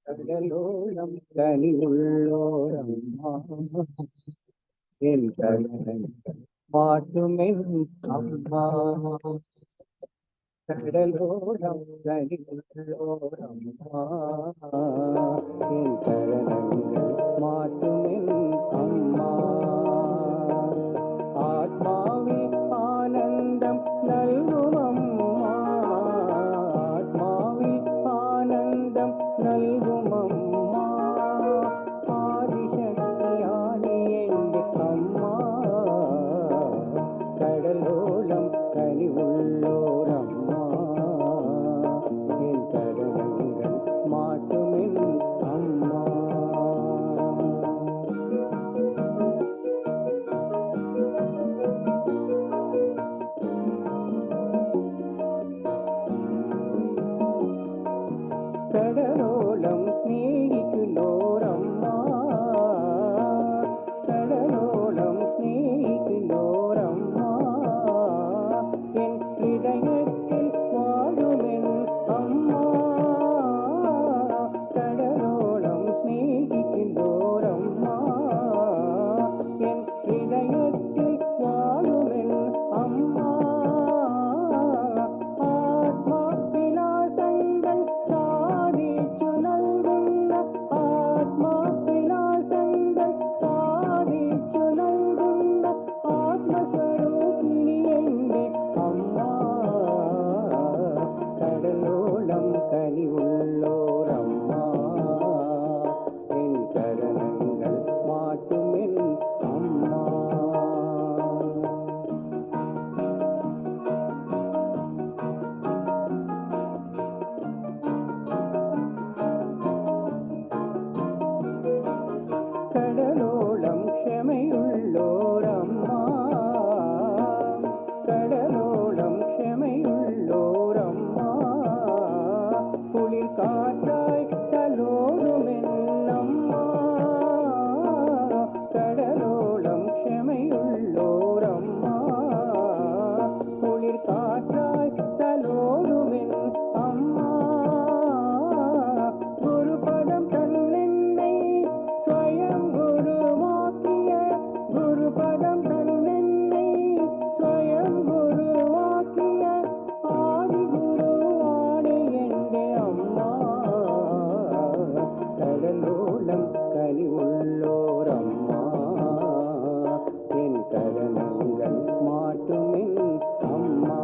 கடலோரம் கனிவுள்ளோரம்மா என் கடலை மாட்டுமென் அம்மா. கடலோரம் கனிவுள்ளோரம்மா என் கடலங்கள் மாட்டுமென் அம்மா. ஆத்மாவில் ஆனந்தம் நல்கும் அம்மா. ஆத்மாவில் ஆனந்தம் நல்கும் அம்மா. ஆதிசக்தியானே என் அம்மா. கடலோலம் கனிவுள்ளோரம்மா என் கடலங்கள் மாட்டுமென் அம்மா. கடலோலம் ஸ்நேகிக்குள்ளோரம்மா. கடலோலம் ஸ்நேகிக்குள்ளோரம்மா என் இதயத்தில் வாழுமென் அம்மா. கடலோலம் ஸ்நேகிக்குள்ளோரம்மா என் இதயத்தில் வாழுமென் அம்மா. ஆத்மா விலாசங்கள் சாதிச்சு நல்குన్న. ஆத்மா விலாசங்கள் சாதிச்சு நல்குన్న. ஆத்மஸ்வரூபிணி எங்கே அம்மா. கடலோலம் கனிவுள்ளோரம்மா என் கரணங்கள் மாட்டுமென் அம்மா. கடலோலம் க்ஷமையுள்ளோரம்மா. கடலோலம் க்ஷமையுள்ளோரம்மா குளிர் காற்றாய் தலோடுமென் அம்மா. கடலோலம் க்ஷமையுள்ளோரம்மா குளிர் காற்றாய் தலோடுமென் அம்மா. குருபதம் தன்னென்னை ஸ்வயம் குருவாக்கிய. குருபதம் தன்னென்னை ஸ்வயம் குருவாக்கிய. ஆதி குருவாணி என்டே அம்மா. கடலோலம் கனிவுள்ளோரம்மா என் கரணங்கள் மாட்டுமென் அம்மா.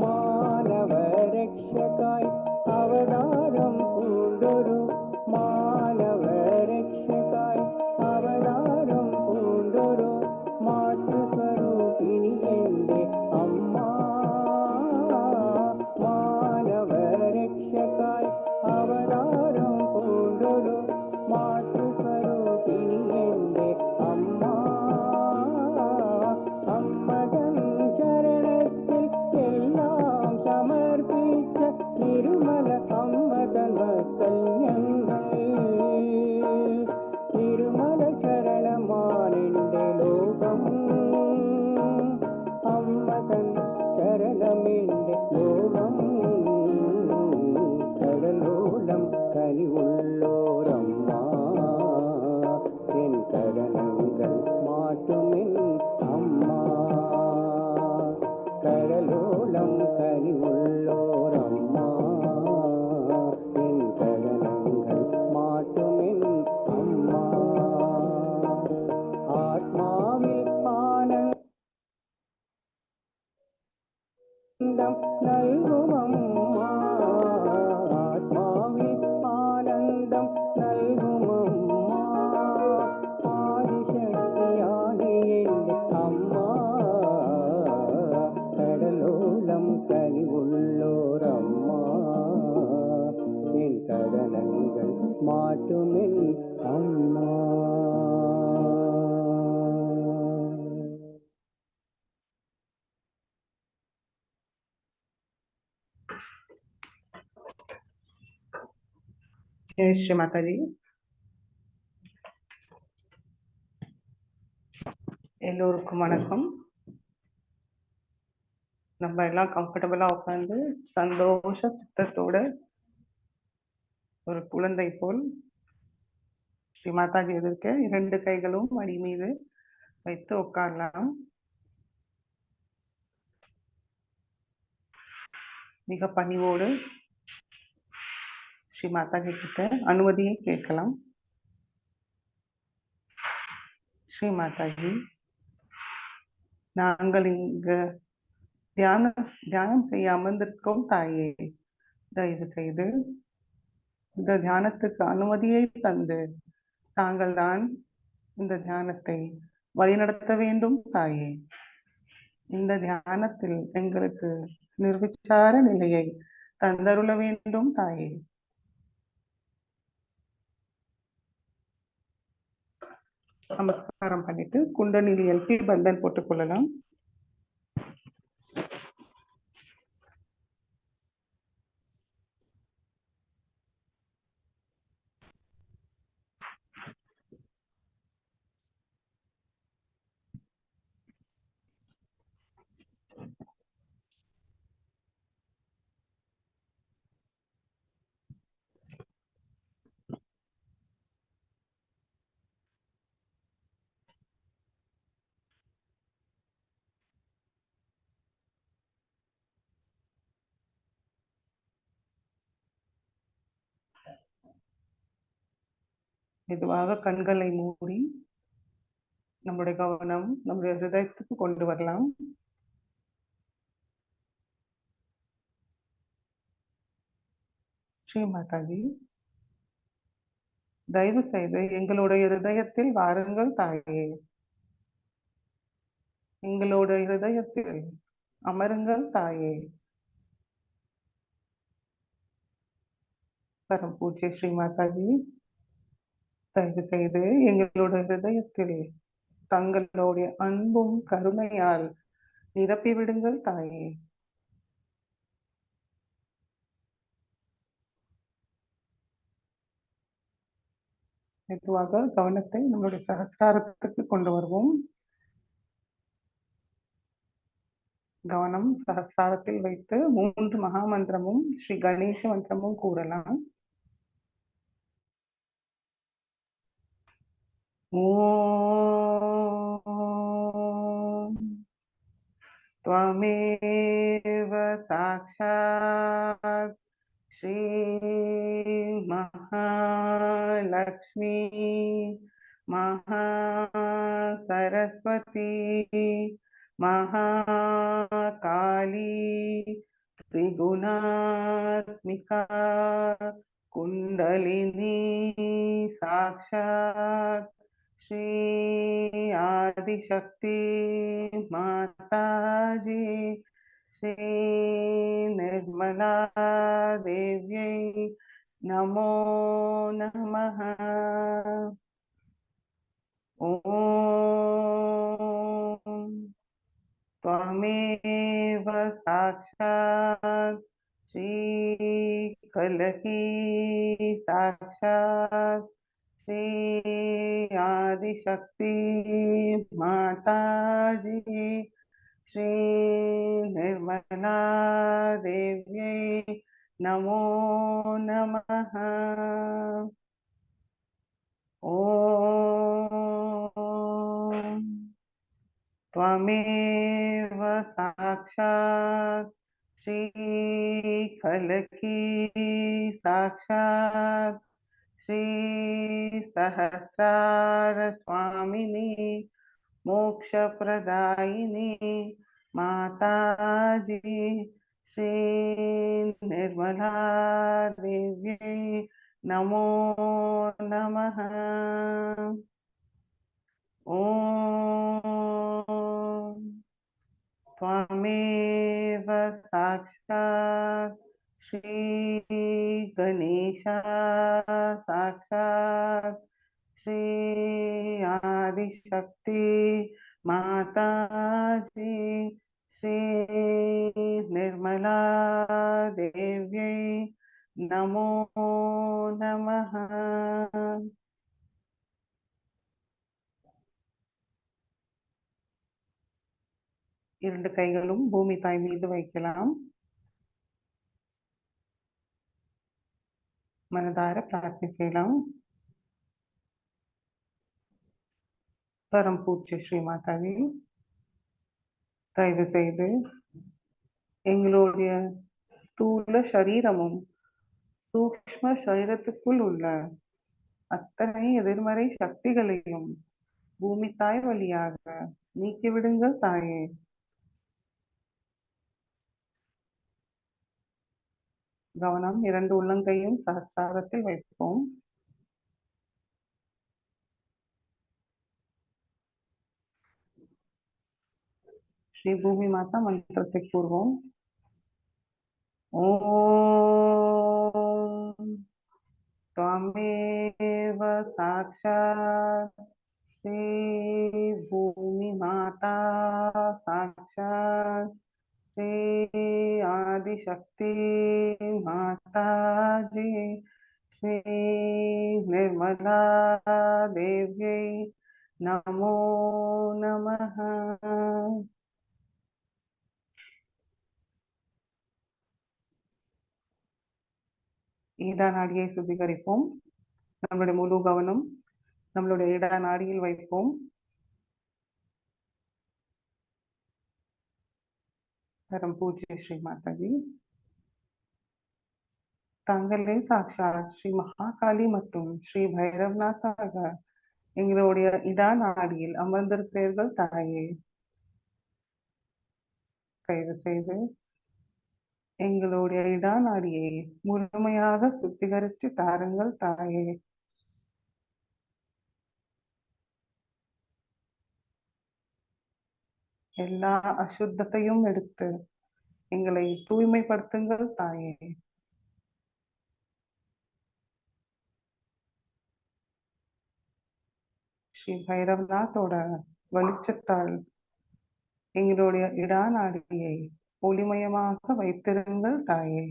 மானவ ரக்ஷகாய் அவதாரம் பூண்டொரு. மானவ ரக்ஷகாய் அவதாரம் பூண்டொரு. மாத்ருஸ்வரூபிணி என்டே அம்மா. மானவ ரக்ஷகாய் அவதாரம் பூண்டொரு. மாத்ருஸ்வரூபிணி என்டே அம்மா. அம்மதன் சரணத்தில் எல்லாம் சமர்ப்பிச்ச நிருமல அம்மதன் மக்கள் ഞങ്ങൾ. நிருமல சரணமானெண்டே லோகம். அம்மதன் சரணமெண்டே லோகம். கடலோலம் கனிவுள்ளோரம்மா என் கடலங்கள் மாட்டுமென் அம்மா. கடலோலம் கனிவுள்ளோரம்மா என் கடலங்கள் மாட்டுமென் அம்மா. ஆத்மாவில் ஆனந்தம் நல்கும் அம்மா. ஆத்மாவில் ஆனந்தம் நல்கும் அம்மா. ஆதிசக்தியானே என் அம்மா. கடலோலம் கனிவுள்ளோரம்மா என் கடலங்கள் மாட்டுமென் அம்மா. जय श्री माता जी। எல்லோருக்கும் வணக்கம். நம்ம எல்லாம் கம்ஃபர்டபுளா உட்காந்து சந்தோஷ சித்தத்தோட ஒரு குழந்தை போல் ஸ்ரீ மாதாஜி எதிர்க்க 2 கைகளும் மடி மீது வைத்து உட்காரலாம். மிக பணிவோடு ஸ்ரீ மாதாஜி கிட்ட அனுமதியை கேட்கலாம். ஸ்ரீ மாதாஜி, நாங்கள் இங்க தியானம் செய்ய அமர்ந்திருக்கிறோம் தாயே. தயவு செய்து இந்த தியானத்துக்கு அனுமதியை தந்து தாங்கள் தான் இந்த தியானத்தை வழிநடத்த வேண்டும் தாயே. இந்த தியானத்தில் எங்களுக்கு நிர்விச்சார நிலையை தந்தருள வேண்டும் தாயே. நமஸ்காரம் பண்ணிட்டு குண்டலினி எழுப்பி பந்தன் போட்டுக் கொள்ளலாம். மெதுவாக கண்களை மூடி நம்முடைய கவனம் நம்முடைய ஹிருதயத்துக்கு கொண்டு வரலாம். ஸ்ரீ மாதாஜி, தயவு செய்து எங்களுடைய ஹிருதயத்தில் வாருங்கள் தாயே. எங்களுடைய ஹிருதயத்தில் அமருங்கள் தாயே. பரம் பூஜ்ய ஸ்ரீ மாதாஜி, தயவு செய்து எங்களுடைய ஹிருதயத்தில் தங்களுடைய அன்பும் கருணையால் நிரப்பி விடுங்கள் தாயே. மெதுவாக கவனத்தை நம்மளுடைய சகஸ்ராரத்துக்கு கொண்டு வருவோம். கவனம் சகஸ்ராரத்தில் வைத்து 3 மகா மந்திரமும் ஸ்ரீ கணேச மந்திரமும் கூறலாம். ஓம் त्वमेव साक्षात् श्री महालक्ष्मी महासरस्वती महाकाली त्रिगुणात्मिका कुंडलिनी साक्षात् श्री आदिशक्ति माताजी श्री निर्मला देव्यै नमो नमः। ओम त्वमेव साक्षात् श्री कलकी साक्षात् श्री आदिशक्ति माताजी श्री निर्मला देव्यै नमो नमः। ओम त्वमेव साक्षात् श्री कलकी साक्षात् श्री सहस्रार स्वामिनी मोक्षप्रदायिनी माताजी श्री निर्मला देव्यै नमो नमः। ओम त्वमेव साक्षात् श्री गणेश साक्षात् श्री आदिशक्ति माताजी श्री निर्मला देव्यै नमो नमः। 2 கைகளும் பூமி தாய் மீது வைக்கலாம். மனதார பிரார்த்தனை செய்யலாம். பரம் பூஜ்ய ஸ்ரீ மாதாவே, தயவு செய்து எங்களுடைய ஸ்தூல சரீரமும் சூக்ஷ்ம சரீரத்துக்குள் உள்ள அத்தனை எதிர்மறை சக்திகளையும் பூமி தாய் வழியாக நீக்கிவிடுங்கள் தாயே. கவனம் 2 உள்ளங்கையும் சஹஸ்ராரத்தில் வைப்போம். ஸ்ரீ பூமி மாதா மந்திரத்தை கூறுவோம். ஓம் त्वमेव साक्षात् श्री भूमि माता साक्षात् श्री आदिशक्ति माता जी श्री निर्मला देव्यै नमो नमः. ஈடா நாடியை சுத்திகரிப்போம். நம்மளுடைய முழு கவனம் நம்மளுடைய ஈடா நாடியில் வைப்போம். பரம் பூஜ்ய ஸ்ரீ மாதாஜி, தாங்களே சாட்சாத் ஸ்ரீ மகாகாளி மற்றும் ஸ்ரீ பைரவ்நாத்தாக எங்களுடைய இடா நாடியில் அமர்ந்திருப்பீர்கள் தாயே. தயவு செய்து எங்களுடைய இடா நாடியை முழுமையாக சுத்திகரித்து தாருங்கள் தாயே. எல்லா அசுத்தத்தையும் எடுத்து எங்களை தூய்மைப்படுத்துங்கள் தாயே. ஸ்ரீ பைரவ்நாத்தோட வெளிச்சத்தால் எங்களுடைய இடா நாடியை ஒளிமயமாக வைத்திருங்கள் தாயே.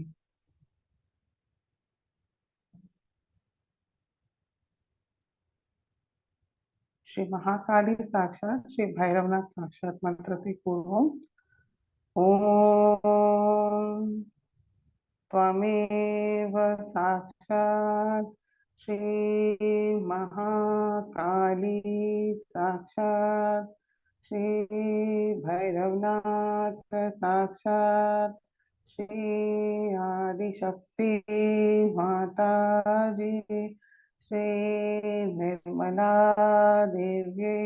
ஸ்ரீ மகாகாளி சாட்சாத் ஸ்ரீ பைரவநாத் சாட்சாத் மந்திரத்தை கூறுவோம். ஓம் त्वमेव साक्षात् श्री महाकाली साक्षात् श्री भैरवनाथ साक्षात् श्री आदिशक्ति माता जी श्री निर्मला देव्यै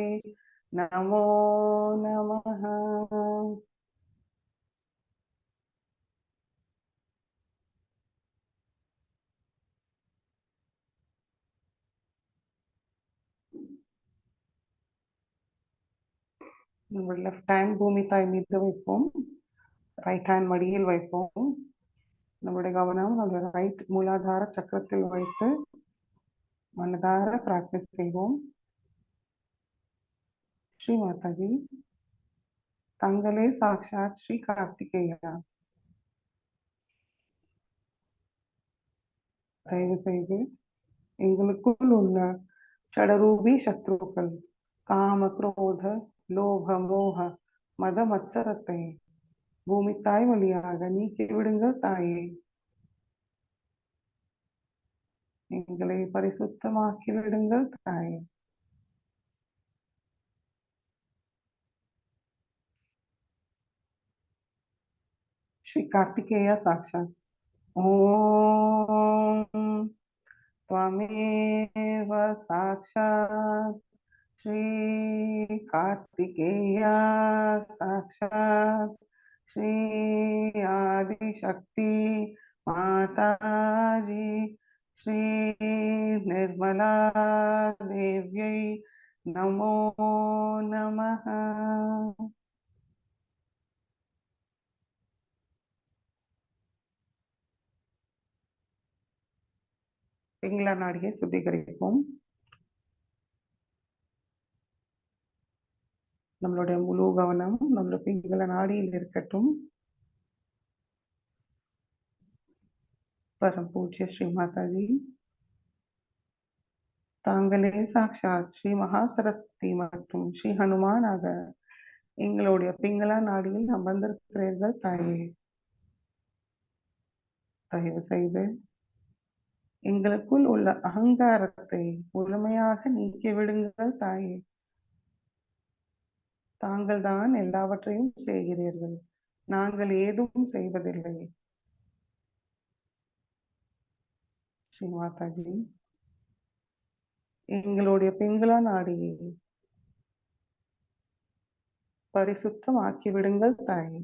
नमो नमः. நம்ம லெஃப்ட் ஹேண்ட் பூமி தாய் மீது வைப்போம். ரைட் ஹேண்ட் மடியில் வைப்போம். நம்முடைய கவனம் நம்முடைய ரைட் மூலாதார சக்கரத்தில் வைத்து மனதார பிராக்டிஸ் செய்வோம். ஸ்ரீ மாதாஜி, தங்களே சாக்ஷாத் ஸ்ரீ கார்த்திகேயா. தயவு செய்து எங்களுக்குள் உள்ள ஷடரூபி சத்ருக்கள் காம குரோத லோக மோக மத மத்சரத்தை பூமி தாய் வழியாக நீக்கி விடுங்கள் தாயே. எங்களை பரிசுத்தமாக்கி விடுங்கள் தாயே. ஸ்ரீ கார்த்திகேயா சாக்ஷாத். ஓம் त्वमेव साक्षात् श्री कार्तिकेया साक्षात् श्री आदिशक्ति माताजी श्री निर्मला देव्यै नमो नमः. பிங்கள நாடியை சுத்திகரிப்போம். நம்மளுடைய முழு கவனம் நம்மளுடைய பிங்கள நாடியில் இருக்கட்டும். பரம் பூஜ்ய ஸ்ரீ மாதாஜி, தாங்களே சாக்ஷாத் ஸ்ரீ மகா சரஸ்வதி மற்றும் ஸ்ரீ ஹனுமானாக எங்களுடைய பிங்களா நாடியில் அமர்ந்திருக்கிறீர்கள் தாயே. தயவு செய்து எங்களுக்குள் உள்ள அகங்காரத்தை முழுமையாக நீக்கிவிடுங்கள் தாயே. தாங்கள் தான் எல்லாவற்றையும் செய்கிறீர்கள், நாங்கள் ஏதும் செய்வதில்லை. ஸ்ரீ மாதாஜி, எங்களுடைய பிங்களா நாடியை பரிசுத்தம் ஆக்கிவிடுங்கள் தாயே.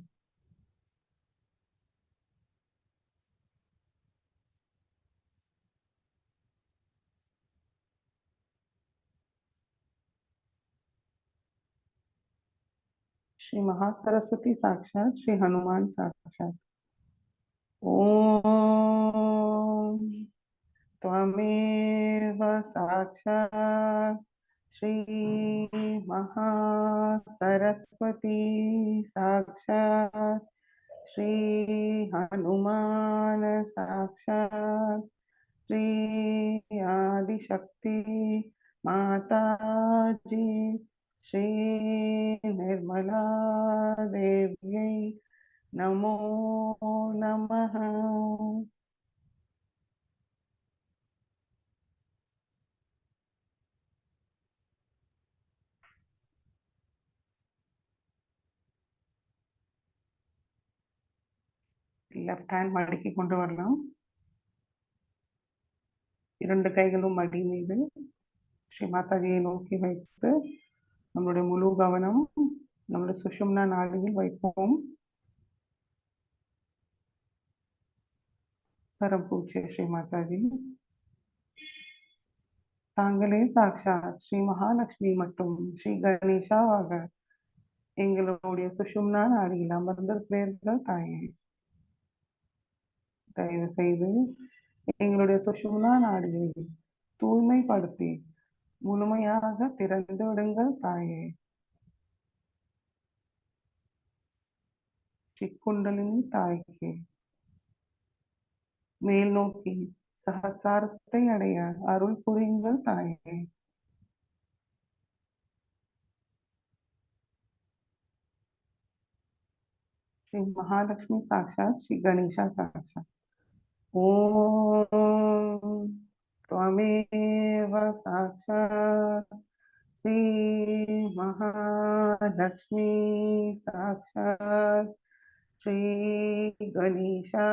श्री महासरस्वती साक्षात, श्री हनुमान साक्षात। ओम त्वमेव साक्षात श्री महासरस्वती साक्षात श्री हनुमान साक्षात श्री आदिशक्ति माता जी श्री निर्मला देव्यै नमो नमः। லெஃப்ட் ஹேண்ட் மடக்கி கொண்டு வரலாம். இரண்டு கைகளும் மடி மீது ஸ்ரீ மாதாஜியை நோக்கி வைத்து நம்மளுடைய முழு கவனம் நம்முடைய சுஷும்னா நாடியில் வைப்போம். பரம் பூஜ்ய ஸ்ரீ மாதாஜி, தாங்களே சாக்ஷாத் ஸ்ரீ மகாலட்சுமி மற்றும் ஸ்ரீ கணேஷாவாக எங்களுடைய சுஷும்னா நாடியில் அமர்ந்திருக்கிறீர்கள் தாயே. தயவு செய்து எங்களுடைய சுஷும்னா நாடியை தூய்மைப்படுத்தி முழுமையாக திறந்து விடுங்கள் தாயே. ஸ்ரீகுண்டலினி தாய்க்கு மேல் நோக்கி சகசாரத்தை அடைய அருள் புரியுங்கள் தாயே. श्री महालक्ष्मी साक्षात श्री गणेशा साक्षात। ओम त्वमेव साक्षात श्री महालक्ष्मी साक्षात श्री गणेशा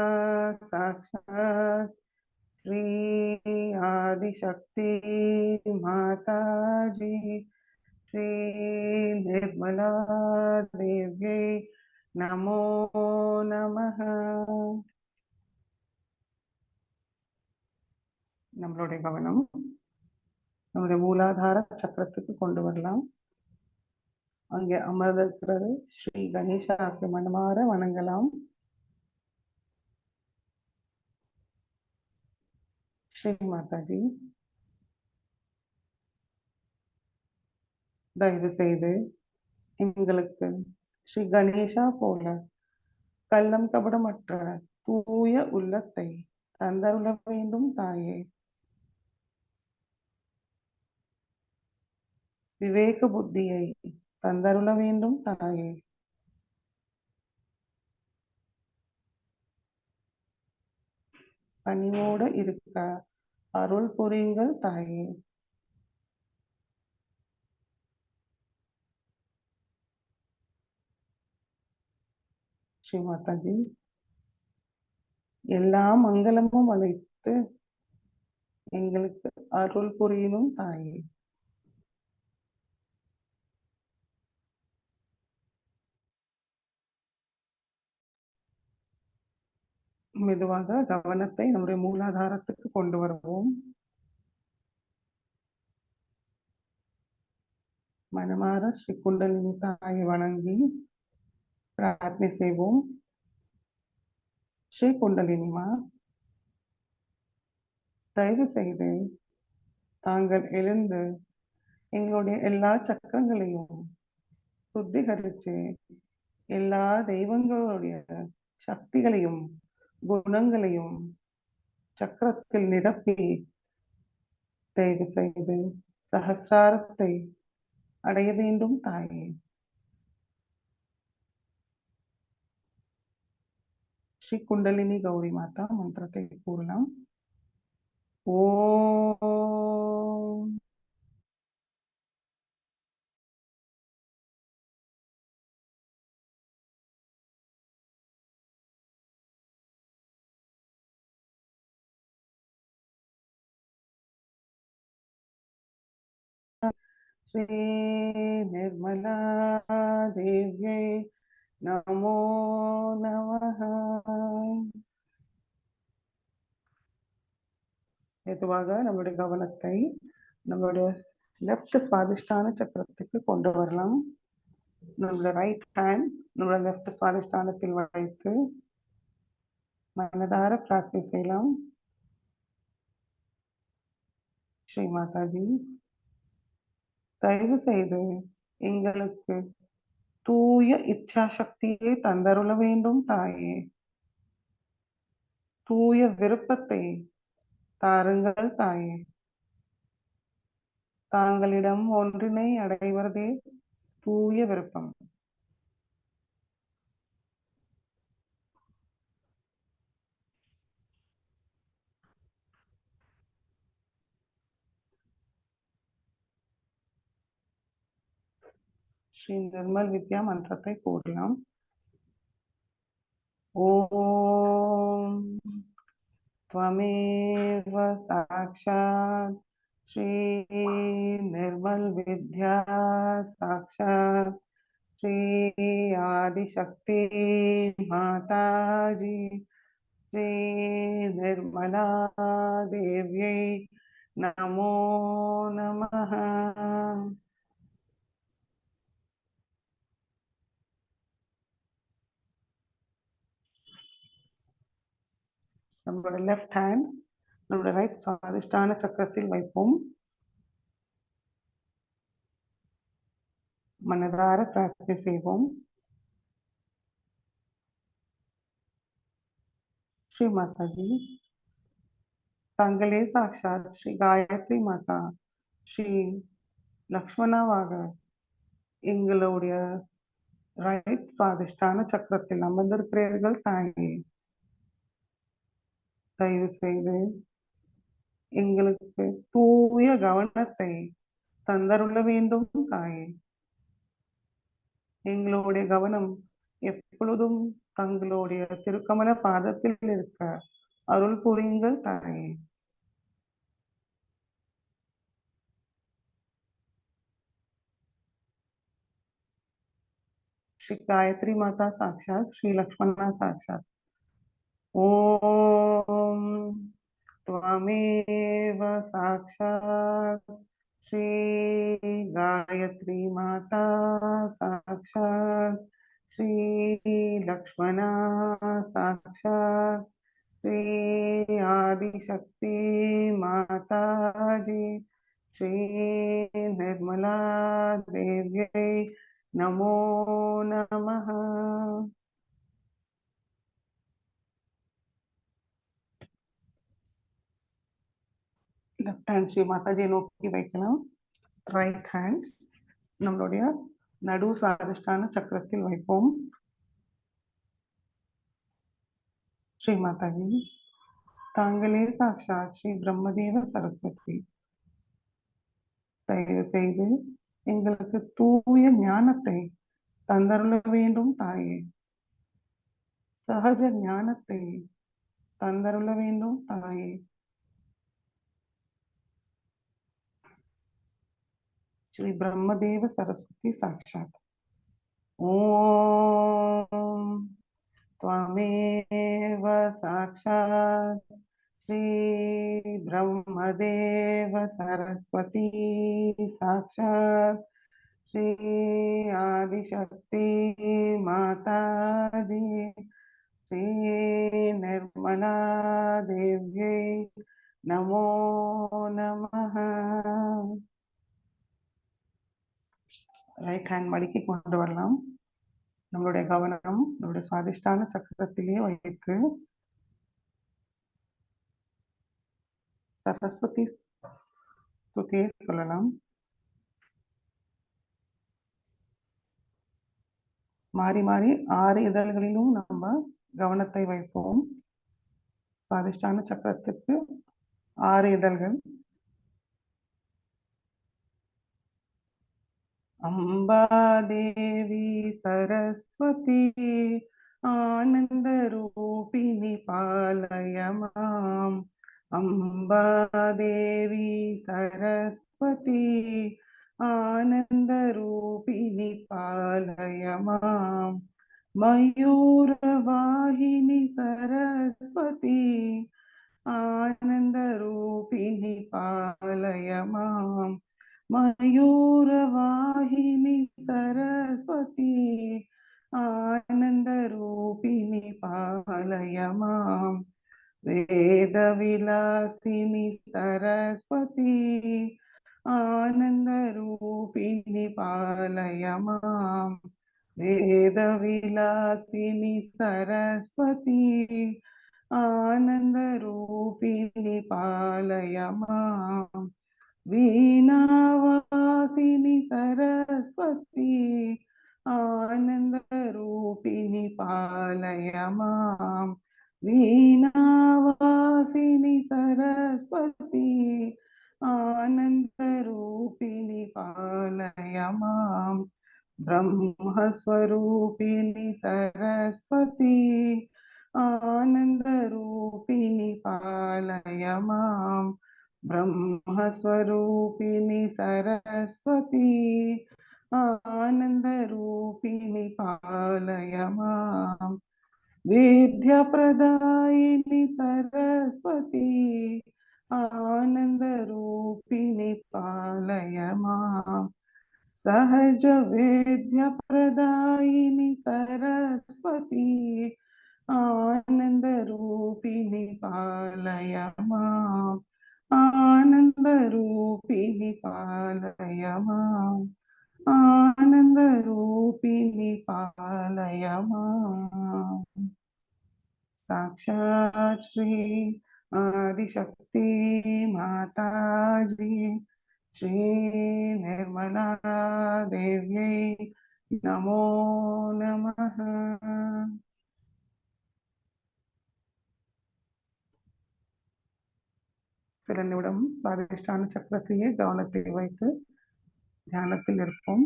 साक्षात श्री आदिशक्ति माता जी श्री निर्मला देव्यै नमो नमः। நம்மளுடைய கவனம் நம்முடைய மூலாதார சக்கரத்துக்கு கொண்டு வரலாம். அங்கே அமர்ந்திருக்கிறது ஸ்ரீ கணேசாக்கு மனமாற வணங்கலாம். ஸ்ரீ மாதாஜி, தயவு செய்து எங்களுக்கு ஸ்ரீ கணேசா போல கள்ளம் கபடமற்ற தூய உள்ளத்தை தந்தருள வேண்டும் தாயே. விவேக புத்தியை தந்தருள வேண்டும் தாயே. பணிவோடு இருக்க அருள் புரியுங்கள் தாயே. ஸ்ரீ மாதாஜி, எல்லா மங்களமும் அழைத்து எங்களுக்கு அருள் புரியணும் தாயே. மெதுவாக கவனத்தை நம்முடைய மூலாதாரத்துக்கு கொண்டு வருவோம். மனமாற ஸ்ரீ குண்டலினி தாயை வணங்கி பிரார்த்தனை செய்வோம். ஸ்ரீ குண்டலினிமா, தயவு செய்து தாங்கள் எழுந்து எங்களுடைய எல்லா சக்கரங்களையும் சுத்திகரித்து எல்லா தெய்வங்களுடைய சக்திகளையும் குணங்களையும் சக்கரத்தில் நிரப்பி தயவு செய்து சகசிராரத்தை அடைய வேண்டும் தாயே. ஸ்ரீ குண்டலினி கௌரி மாதா மந்திரத்தை கூறலாம். ஓம் ஸ்ரீ நிர்மலா தேவ்யை நமோ நமः. மெதுவாக நம்முடைய கவனத்தை நம்மளுடைய லெஃப்ட் சுவாதிஷ்டான சக்கரத்துக்கு கொண்டு வரலாம். நம்மளோட ரைட் ஹேண்ட் நம்மளோட லெஃப்ட் சுவாதிஷ்டானத்தில் வைத்து மனதார பிரார்த்தனை செய்யலாம். ஸ்ரீ மாதாஜி, தயவு செய்து எங்களுக்கு தூய இச்சா சக்தியை தந்தருள வேண்டும் தாயே. தூய விருப்பத்தை தாருங்கள் தாயே. தாங்களிடம் ஒன்றினை அடைவதே தூய விருப்பம். ஸ்ரீ நிர்மல் வித்யா மந்திரத்தை கூறலாம். ஓம் त्वमेव साक्षात् श्री निर्मल विद्या साक्षात् श्री आदिशक्ति माताजी श्री निर्मला देव्यै नमो नमः. நம்மளோட லெஃப்ட் ஹேண்ட் நம்மளோட ரைட் சுவாதிஷ்டான சக்கரத்தில் வைப்போம். மனதார பிரார்த்தனை செய்வோம். ஸ்ரீ மாதாஜி, தாங்களே சாட்சாத் ஸ்ரீ காயத்ரி மாதா ஸ்ரீ லக்ஷ்மணாவாக எங்களுடைய ரைட் சுவாதிஷ்டான சக்கரத்தில் அமர்ந்திருக்கிறீர்கள் தாயே. தயவு செய்து எங்களுக்கு தூய கவனத்தை தந்தருள வேண்டும் தாயே. எங்களுடைய கவனம் எப்பொழுதும் தங்களுடைய திருக்கமல பாதத்தில் இருக்க அருள் புரியுங்கள் தாயே. श्री गायत्री माता साक्षात श्री लक्ष्मणा साक्षात. ओम त्वमेव साक्षात श्री गायत्री माता साक्षात श्री लक्ष्मणा साक्षात श्री आदिशक्ति माताजी श्री निर्मला देव्यै नमो नमः. லெஃப்ட் ஹேண்ட் ஸ்ரீ மாதாஜியை நோக்கி வைக்கலாம். ரைட் ஹேண்ட் நம்மளுடைய நடு சுவாதிஷ்டான சக்கரத்தில் வைப்போம். ஸ்ரீ மாதாஜி, தாங்களே சாட்சாத் ஸ்ரீ பிரம்மதேவ சரஸ்வதி. தயவு செய்து எங்களுக்கு தூய ஞானத்தை தந்தருள வேண்டும் தாயே. சஹஜ ஞானத்தை தந்தருள வேண்டும் தாயே. श्री ब्रह्मदेव सरस्वती साक्षात. ओम त्वमेव साक्षात् श्री ब्रह्मदेव सरस्वती साक्षात् श्री आदिशक्ति माताजी श्री निर्मला देव्यै नमो नमः. ரைட் ஹேண்ட் மடக்கி கொண்டு வரலாம். நம்மளுடைய கவனம் நம்மளுடைய சுவாதிஷ்டான சக்கரத்திலே வைத்து சரஸ்வதி ஸ்துதியை சொல்லலாம். மாறி மாறி 6 இதழ்களிலும் நம்ம கவனத்தை வைப்போம். சுவாதிஷ்டான சக்கரத்துக்கு 6 இதழ்கள். அம்பா தேவி சரஸ்வதி ஆனந்த ரூபிணி பாலய மாம். அம்பா தேவி சரஸ்வதி ஆனந்த ரூபிணி பாலய மாம். மயூரவாहिनी सरस्वती आनंद रूपिणी पालय मां. मयूरवाहिनी सरस्वती आनंद रूपिणी पालय मां. वेदविलासिनी सरस्वती आनंद रूपिणी पालय मां. वेदविलासिनी सरस्वती आनंद रूपिणी पालय मां. वीणावासिनी सरस्वती आनंद रूपिणी पालय मां. वीणावासिनी सरस्वती आनंद रूपिणी पालय मां. ब्रह्मस्वरूपिणी सरस्वती आनंद रूपिणी पालय मां. ब्रह्मस्वरूपिणी सरस्वती आनंद रूपिणी पालय मां. विद्याप्रदायिनी सरस्वती आनंद रूपिणी पालय मां. सहज विद्याप्रदायिनी सरस्वती आनंद रूपिणी पालय मां. आनंद रूपिणी पालय मां. आनंद रूपिणी पालय मां. साक्षात् श्री आदिशक्ति माताजी श्री निर्मला देव्यै नमो नमः. சில நிமிடம் சுவாதிஷ்டான சக்கரத்தையே கவனத்தை வைத்து தியானத்தில் இருப்போம்.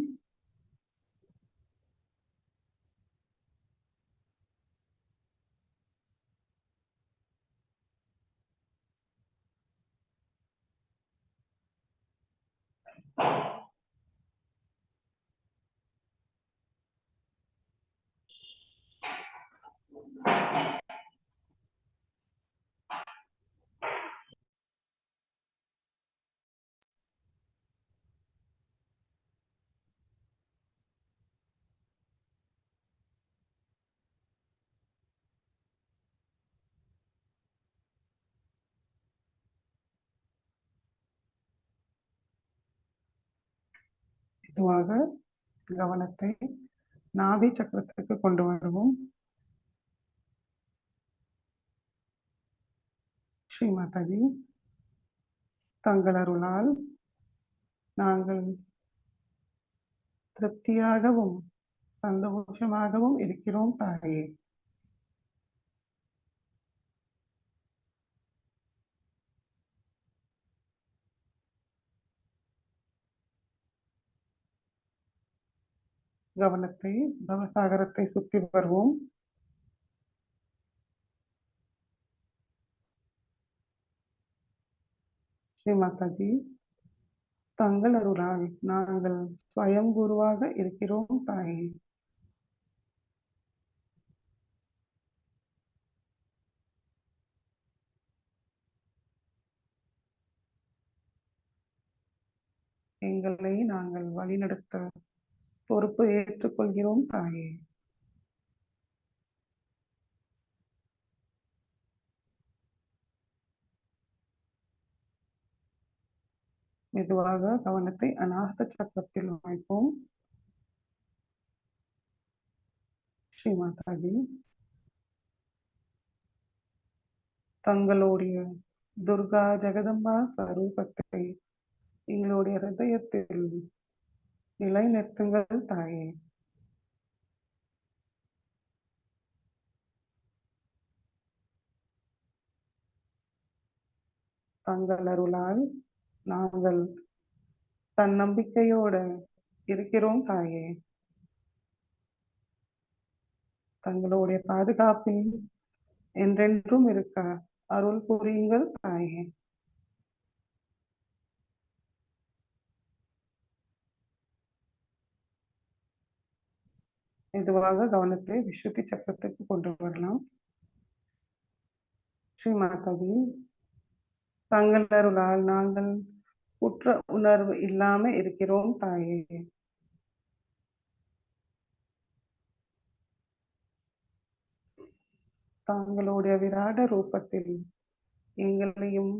இதுவாக கவனத்தை நாடி சக்கரத்துக்கு கொண்டு வருவோம். ஸ்ரீ மாதாஜி, தங்கள் அருளால் நாங்கள் திருப்தியாகவும் சந்தோஷமாகவும் இருக்கிறோம் தாயே. கவனத்தை பவசாகரத்தை சுற்றி வருவோம். ஸ்ரீ மாதாஜி, தங்கள் அருளால் நாங்கள் ஸ்வயம் குருவாக இருக்கிறோம் தாயே. எங்களை நாங்கள் வழிநடத்த பொறுப்பு ஏற்றுக்கொள்கிறோம் தாயே. மெதுவாக கவனத்தை அநாகத சக்கரத்தில் வைப்போம். ஸ்ரீ மாதாஜி, தங்களுடைய துர்கா ஜெகதம்பா ஸ்வரூபத்தை எங்களுடைய ஹிருதயத்தில் நிலைநிறுத்துங்கள் தாயே. தங்கள் அருளால் நாங்கள் தன்னம்பிக்கையோடு இருக்கிறோம் தாயே. தங்களுடைய பாதுகாப்பில் என்றென்றும் இருக்க அருள் புரியுங்கள் தாயே. மெதுவாக கவனத்தை விசுத்தி சக்கரத்துக்கு கொண்டு வரலாம். ஸ்ரீ மாதாவி, தங்கள் அருளால் நாங்கள் குற்ற உணர்வு இல்லாம இருக்கிறோம் தாயே. தங்களுடைய விராட ரூபத்தில் எங்களையும்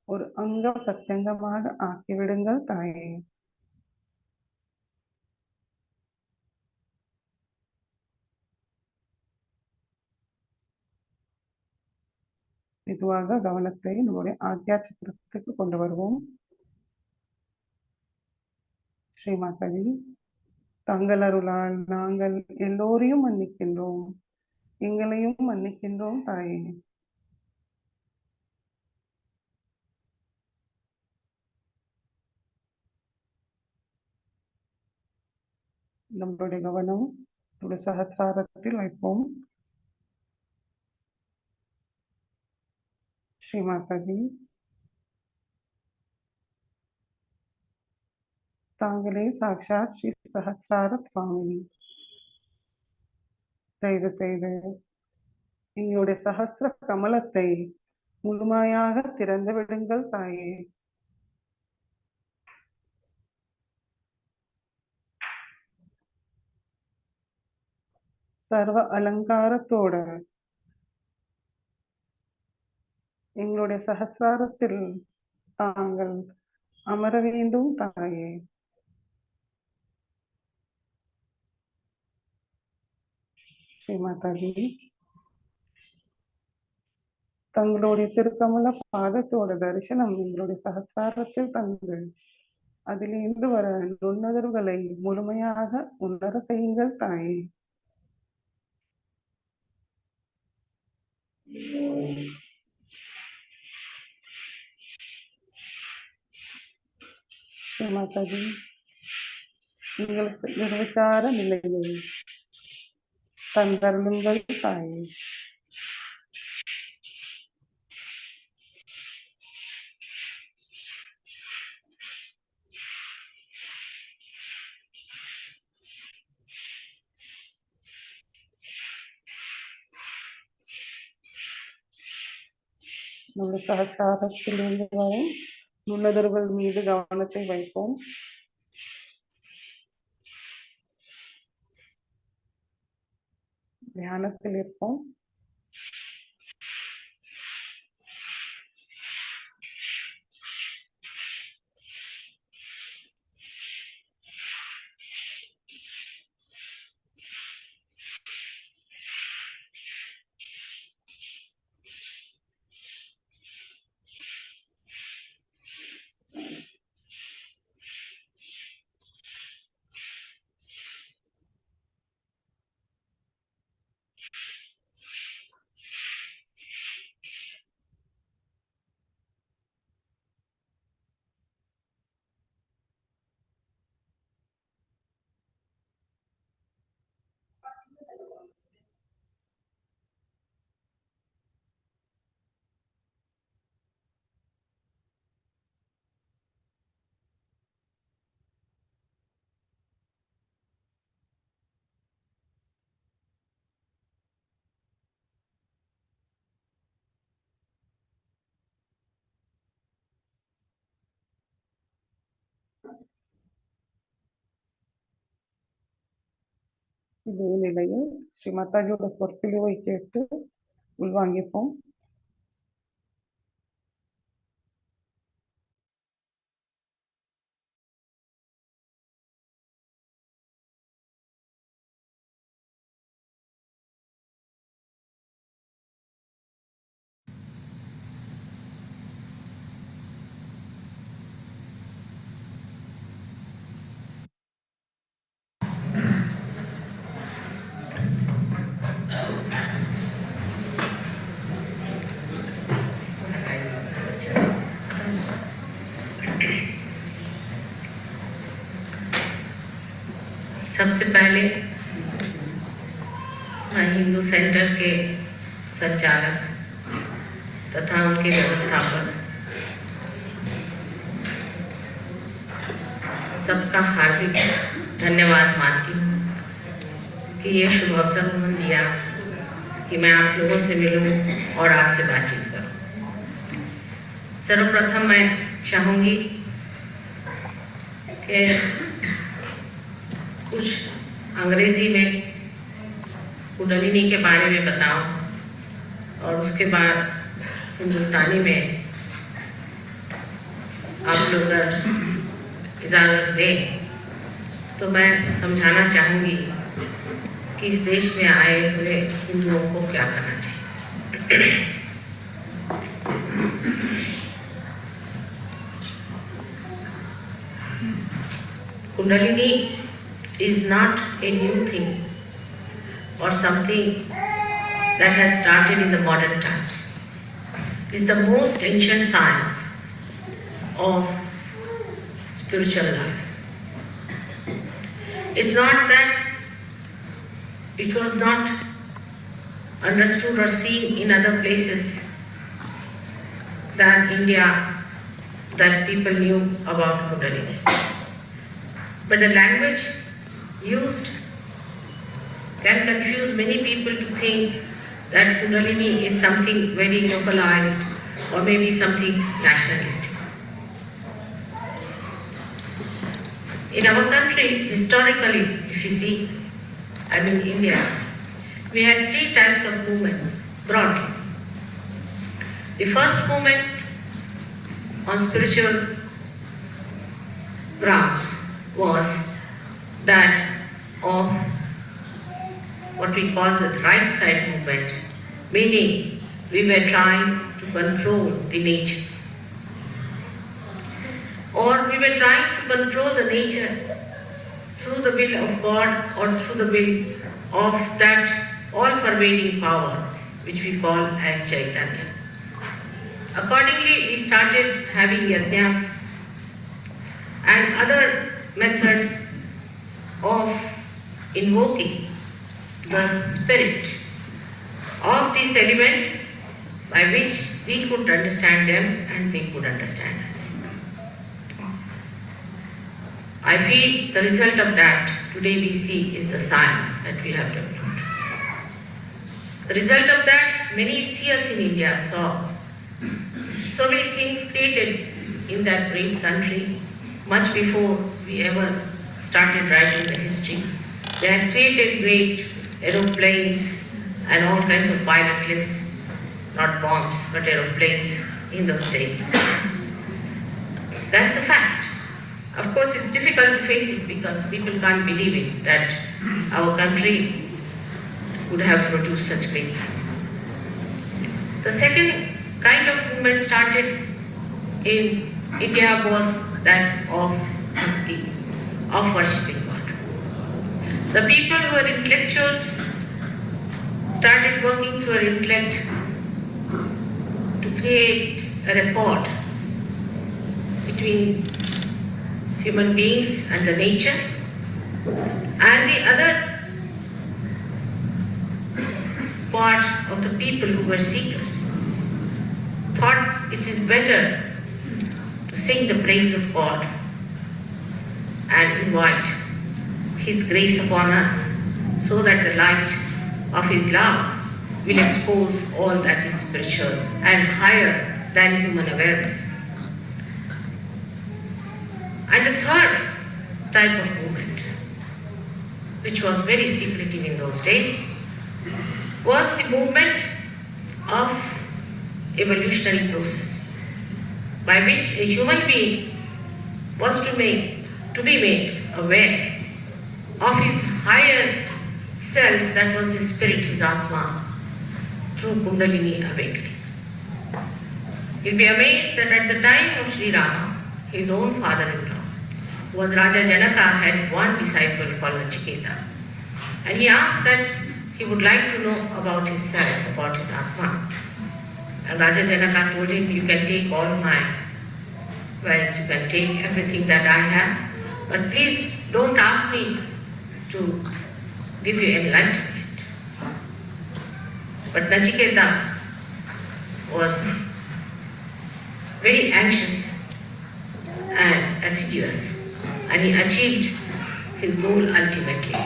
ஒரு அங்க பிரத்யங்கமாக ஆக்கிவிடுங்கள் தாயே. மெதுவாக கவனத்தை நம்முடைய ஆக்யா சக்கரத்துக்கு கொண்டு வருவோம். ஸ்ரீ மாதாவி, தங்கள் அருளால் நாங்கள் எல்லோரையும் மன்னிக்கின்றோம், எங்களையும் மன்னிக்கின்றோம் தாயே. நம்மளுடைய கவனம் நம்முடைய சகசிராரத்தில் வைப்போம். ஸ்ரீ மாதாஜி, தாங்களே சாட்சாத் ஸ்ரீ சகசிரார சுவாமினி. தயவு செய்து எங்களுடைய சகசிர கமலத்தை முழுமையாக திறந்து விடுங்கள் தாயே. சர்வ அலங்காரத்தோட எங்களுடைய சகசிராரத்தில் தாங்கள் அமர வேண்டும் தாயே. ஸ்ரீ மாதாஜி, தங்களுடைய திருக்கமல பாதத்தோட தரிசனம் எங்களுடைய சகசிராரத்தில் தந்து அதிலிருந்து வர நுண்ணுணர்வுகளை முழுமையாக உணர செய்யுங்கள் தாயே. ஸ்ரீ மாதாஜி, எங்களுக்கு நிர்விசார நிலையை தந்தருளுங்கள் தாயே. நம்முடைய சகசிராரத்திலிருந்து வரும் நுண்ணுணர்வுகள் மீது கவனத்தை வைப்போம். தியானத்தில் இருப்போம். இதே நிலையில் ஸ்ரீ மாதாஜியோட சொற்பிழிவை கேட்டு உள்வாங்கிப்போம். सबसे पहले मैं हिंदू सेंटर के संचालक तथा उनके व्यवस्थापक सबका हार्दिक धन्यवाद मानती हूँ कि ये शुभ अवसर उन्होंने दिया कि मैं आप लोगों से मिलूं और आपसे बातचीत करूं। सर्वप्रथम मैं चाहूँगी कि कुछ अंग्रेजी में कुंडलिनी के बारे में बताऊं और उसके बाद हिंदुस्तानी में आप लोग इजाज़त दें तो मैं समझाना चाहूँगी कि इस देश में आए हुए हिंदुओं को क्या करना चाहिए। Kundalini is not a new thing or something that has started in the modern times. It's the most ancient science of spiritual life. It's not that it was not understood or seen in other places than India that people knew about Kundalini. But the language used can confuse many people to think that Kundalini is something very localized or maybe something nationalistic. In our country, historically, if you see, India, we had three types of movements, broadly. The first movement on spiritual grounds was that of what we call the right side movement, meaning we were trying to control the nature. Or we were trying to control the nature through the will of God or through the will of that all-pervading power which we call as Chaitanya. Accordingly, we started having yajnas and other methods of invoking the spirit of these elements by which we could understand them and they could understand us. I feel the result of that today we see is the science that we have developed. The result of that, many seers in India saw so many things created in that great country much before we ever started writing the history. They had created great aeroplanes and all kinds of pilotless, not bombs, but aeroplanes in those days. That's a fact. Of course, it's difficult to face it because people can't believe it that our country would have produced such great things. The second kind of movement started in India was that of bhakti, of worshipping God. The people who were intellectuals started working through their intellect to create a rapport between human beings and the nature, and the other part of the people who were seekers thought it is better to sing the praise of God and invite His grace upon us so that the light of His love will expose all that is spiritual and higher than human awareness. And the third type of movement, which was very secretive in those days, was the movement of evolutionary process, by which a human being was to be made aware of his higher self, that was his spirit, his Atma, through Kundalini awakening. You'll be amazed that at the time of Sri Rama, his own father-in-law, who was Raja Janaka, had one disciple called Nachiketa. And he asked that he would like to know about his self, about his Atma. And Raja Janaka told him, you can take all my wealth, you can take everything that I have, but please don't ask me to give you enlightenment. But Nachiketa was very anxious and assiduous, and he achieved his goal ultimately.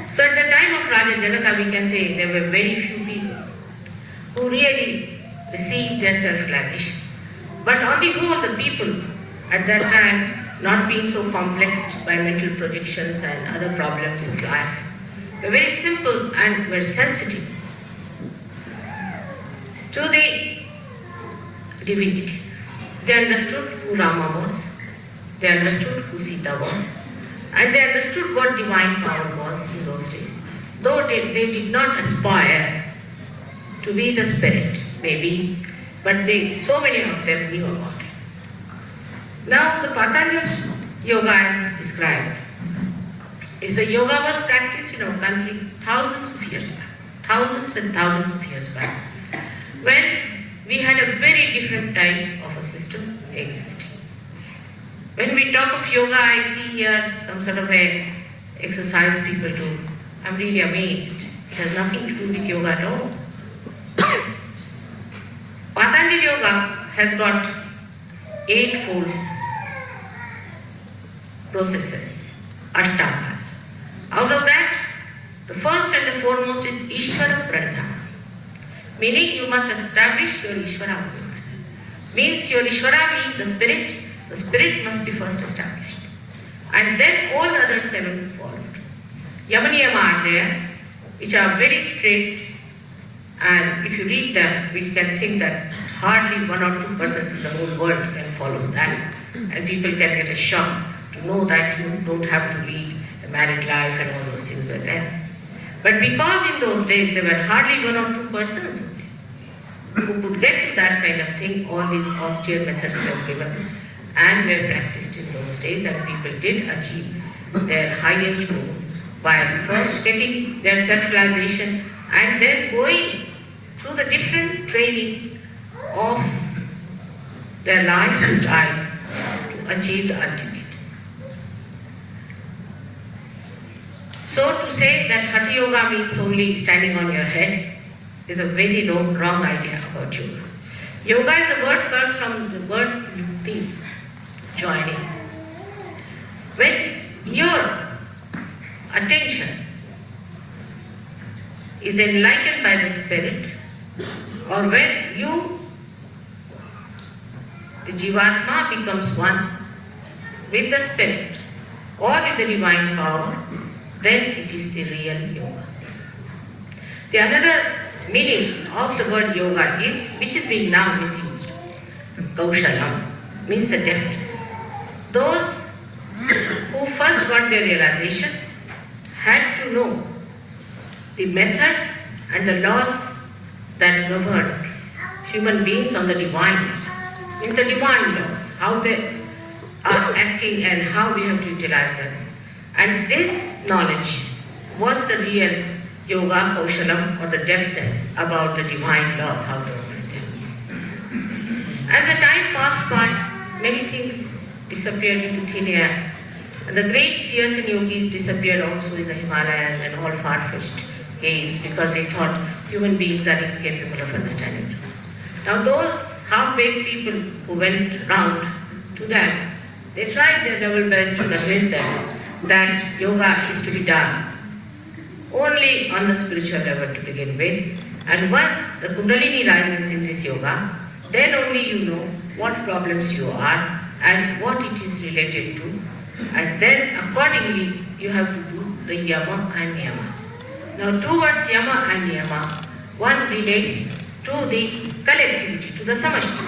So at the time of Raja Janaka, we can say there were very few people who really received their self-realization. But on the whole, the people at that time, not being so complexed by mental projections and other problems of life, were very simple and were sensitive to the divinity. They understood who Rama was, they understood who Sita was, and they understood what divine power was in those days. Though they did not aspire to be the spirit, maybe, but so many of them knew about it. Now the Patanjali yoga as described is the yoga was practiced in our country thousands of years back, thousands and thousands of years back, when we had a very different type of a system existing. When we talk of yoga, I see here some sort of a exercise people do. I'm really amazed. It has nothing to do with yoga at all. Patanjali Yoga has got 8-fold processes, attangas. Out of that, the first and the foremost is Ishvara Pranidhana. Meaning you must establish your Ishvara universe. Means your Ishvara being the spirit must be first established. And then all the other 7 followed. Yamaniyama are there, which are very strict, and if you read them, we can think that hardly 1 or 2 persons in the whole world can follow that. And people can get a shock to know that you don't have to lead a married life and all those things were there. But because in those days there were hardly 1 or 2 persons who could get to that kind of thing, all these austere methods were given and were practiced in those days, and people did achieve their highest goal by first getting their self-realization and then going through the different training of their lifestyle to achieve the ultimate. So to say that Hatha Yoga means only standing on your heads is a very wrong idea about yoga. Yoga is a word comes from the word yukti, joining. When your attention is enlightened by the spirit, or when the Jivatma becomes one with the spirit or with the divine power, then it is the real yoga. The another meaning of the word yoga is, which is being now misused, kaushalam, means the deftness. Those who first got their realization had to know the methods and the laws that govern human beings on the divine, in the divine laws, how they are acting and how we have to utilize them. And this knowledge was the real yoga kaushalam, or the deftness about the divine laws, how to operate them. As the time passed by, many things disappeared into thin air. And the great seers and yogis disappeared also in the Himalayas and all far-fetched caves, because they thought human beings are incapable of understanding. Now those half-baked people who went round to them, they tried their level best to convince them that yoga is to be done only on the spiritual level to begin with. And once the Kundalini rises in this yoga, then only you know what problems you are and what it is related to. And then accordingly you have to do the yama and niyamas. Now towards yama and niyama, one relates to the collectivity, to the samashti,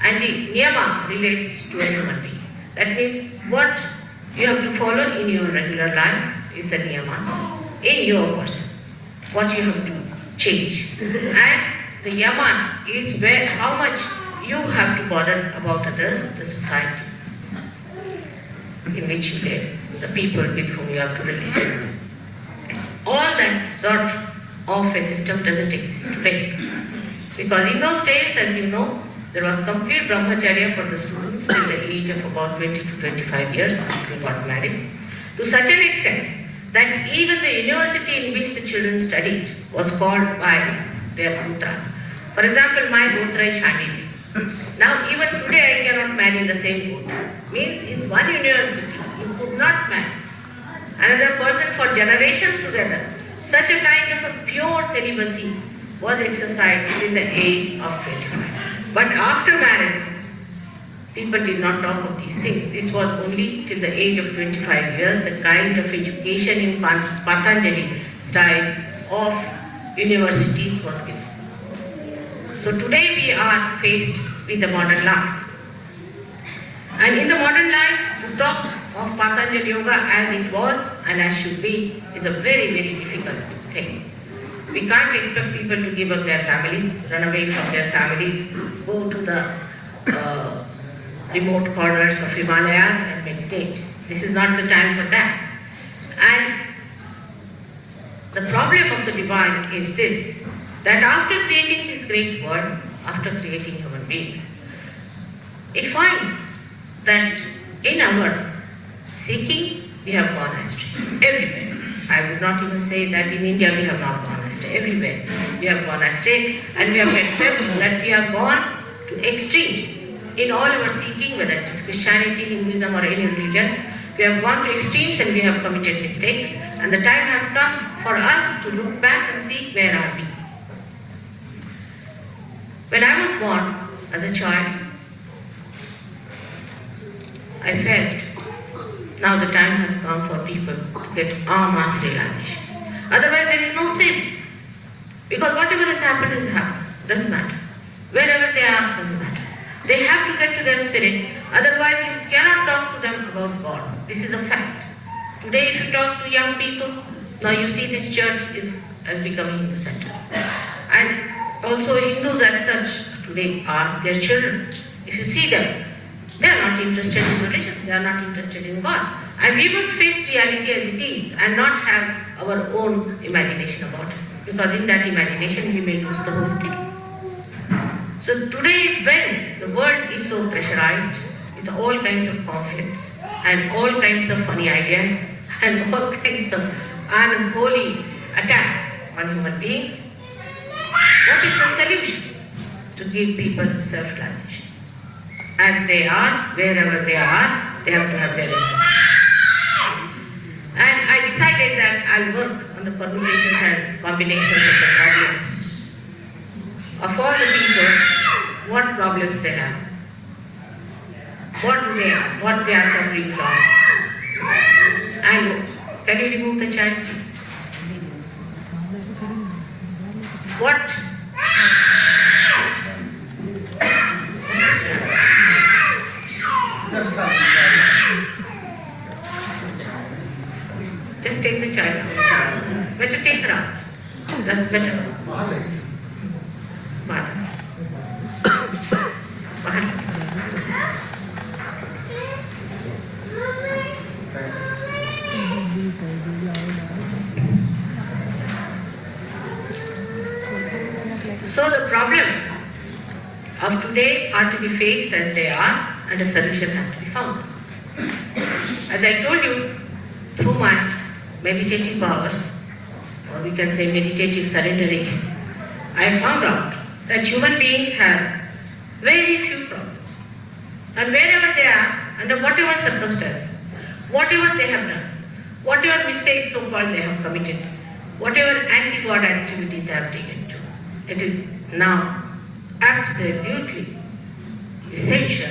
and the niyama relates to a human being. That means what you have to follow in your regular life is a niyama in your person, what you have to change. And the yama is where how much you have to bother about others, the society in which you live, the people with whom you have to relate. All that sort of a system doesn't exist today. Because in those days, as you know, there was complete brahmacharya for the students till the age of about 20 to 25 years after they got married. To such an extent that even the university in which the children studied was called by their gotras. For example, my gotra is Shandili. Now even today I cannot marry the same gotra. Means in one university you could not marry another person for generations together. Such a kind of a pure celibacy was exercised till the age of 25. But after marriage, people did not talk of these things. This was only till the age of 25 years, the kind of education in Patanjali style of universities was given. So today we are faced with the modern life. And in the modern life, to talk of Patanjali Yoga as it was and as should be is a very, very difficult thing. We can't expect people to give up their families, run away from their families, go to the remote corners of Himalayas and meditate. This is not the time for that. And the problem of the divine is this, that after creating this great world, after creating human beings, it finds that in our seeking, we have gone astray. Everywhere. I would not even say that in India we have not gone astray. Everywhere we have gone astray, and we have accepted that we have gone to extremes in all our seeking, whether it is Christianity, Hinduism or any religion. We have gone to extremes and we have committed mistakes, and the time has come for us to look back and see where are we. When I was born as a child, I felt now the time has come for people to get en masse realization. Otherwise there is no sin. Because whatever has happened has happened. Doesn't matter. Wherever they are, doesn't matter. They have to get to their spirit. Otherwise you cannot talk to them about God. This is a fact. Today if you talk to young people, now you see this church has become Hindu center. And also Hindus as such today are their children. If you see them, they are not interested in religion, they are not interested in God. And we must face reality as it is and not have our own imagination about it. Because in that imagination we may lose the whole thing. So today when the world is so pressurized with all kinds of conflicts and all kinds of funny ideas and all kinds of unholy attacks on human beings, what is the solution? To give people self-realization. As they are, wherever they have to have their interest. And I decided that I'll work on the permutations and combinations of the problems of all the people, what problems they have, what they are suffering from. And can you remove the child, please? What? Just take the child out. Better take her out. That's better. Mother. So the problems of today are to be faced as they are, and a solution has to be found. As I told you, through my meditative powers, or we can say meditative surrendering, I found out that human beings have very few problems. And wherever they are, under whatever circumstances, whatever they have done, whatever mistakes so-called they have committed, whatever anti-God activities they have taken to, it is now absolutely essential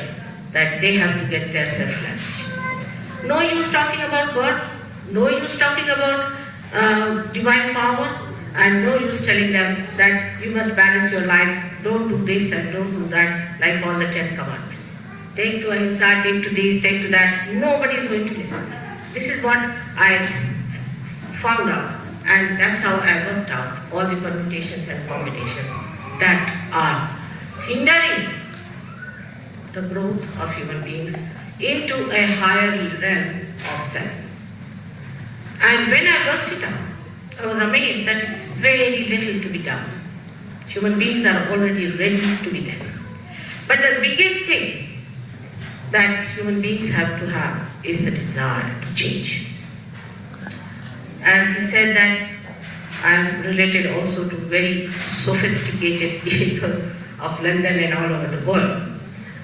that they have to get their self-realization. No use talking about God, no use talking about divine power, and no use telling them that you must balance your life, don't do this and don't do that, like all the 10 commandments. Take to ahimsa, take to this, take to that. Nobody is going to listen. This is what I found out, and that's how I worked out all the permutations and combinations that are hindering the growth of human beings into a higher realm of self. And when I worked it out, I was amazed that it's very little to be done. Human beings are already ready to be there. But the biggest thing that human beings have to have is the desire to change. As he said that I'm related also to very sophisticated people of London and all over the world.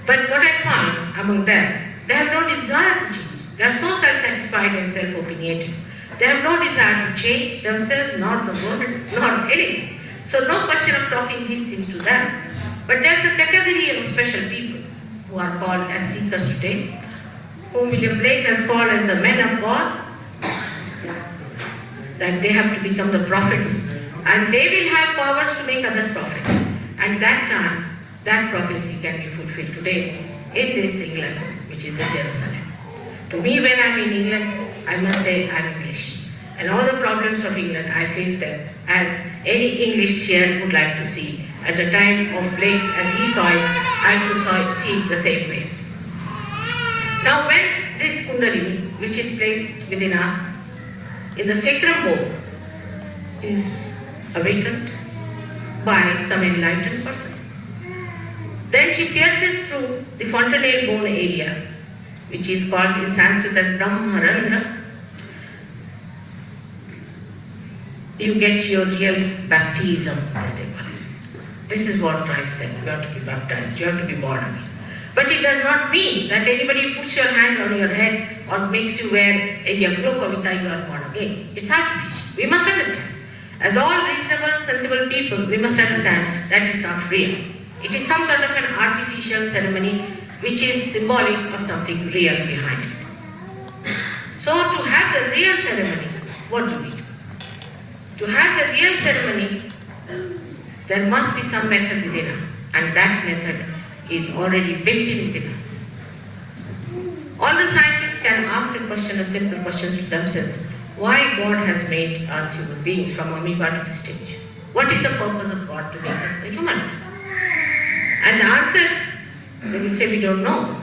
But what I found among them, they have no desire to change. They are so self-satisfied and self-opinionated. They have no desire to change themselves, nor the world, nor anything. So no question of talking these things to them. But there's a category of special people who are called as seekers today, whom William Blake has called as the men of God, that they have to become the prophets, and they will have powers to make others prophets. And that time, that prophecy can be fulfilled today in this England, which is the Jerusalem. To me, when I'm in England, I must say I'm English. And all the problems of England, I face them as any English seer would like to see. At the time of Blake, as he saw it, I too see it the same way. Now when this Kundalini, which is placed within us, in the sacrum bone, is awakened by some enlightened person, then she pierces through the fontanelle bone area, which is called in Sanskrit as Brahmarandra. You get your real baptism, as they call it. This is what Christ said, you have to be baptized, you have to be born again. But it does not mean that anybody puts your hand on your head or makes you wear a yagyo kavita, you are born again. It's artificial. We must understand. As all reasonable, sensible people, we must understand that is not real. It is some sort of an artificial ceremony which is symbolic of something real behind it. So to have the real ceremony, what do we do? To have the real ceremony, there must be some method within us, and that method is already built in within us. All the scientists can ask a simple question to themselves: why God has made us human beings from amoeba to this stage? What is the purpose of God to make us a human? And the answer, they will say, we don't know.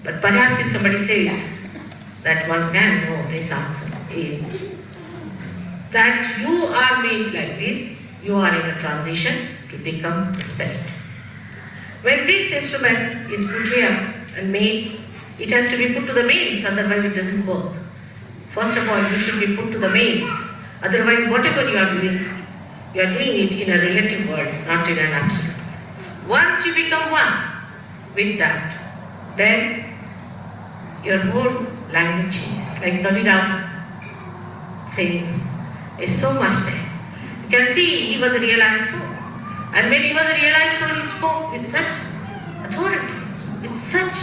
But perhaps if somebody says that one can know this answer, is that you are made like this, you are in a transition to become the spirit. When this instrument is put here and made, it has to be put to the mains, otherwise it doesn't work. First of all, you should be put to the mains. Otherwise, whatever you are doing it in a relative world, not in an absolute. Once you become one with that, then your whole language changes. Like Kabira says, is so much there. You can see he was a realized soul. And when he was a realized soul, he spoke with such authority, with such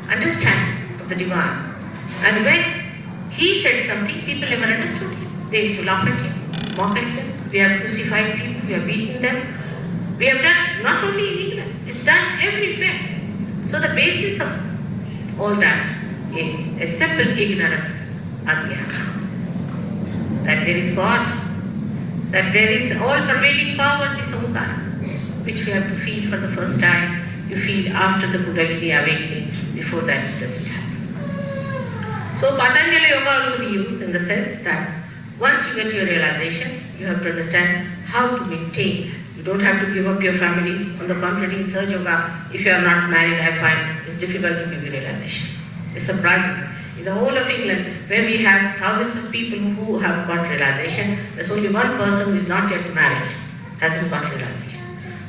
understanding of the divine. And when he said something, people never understood him. They used to laugh at him, mock at them. We have crucified people, we have beaten them. We have done not only in England, it's done everywhere. So the basis of all that is a simple ignorance, ajnana. That there is God, that there is all-pervading power, this Omkara, which we have to feel for the first time. You feel after the Kundalini awakening, before that it doesn't happen. So Patanjali Yoga also we use in the sense that once you get your realization, you have to understand how to maintain. You don't have to give up your families. On the contrary, in Sahaj Yoga, if you are not married, I find it's difficult to give you realization. It's surprising. In the whole of England, where we have thousands of people who have got realization, there's only one person who is not yet married, hasn't got realization.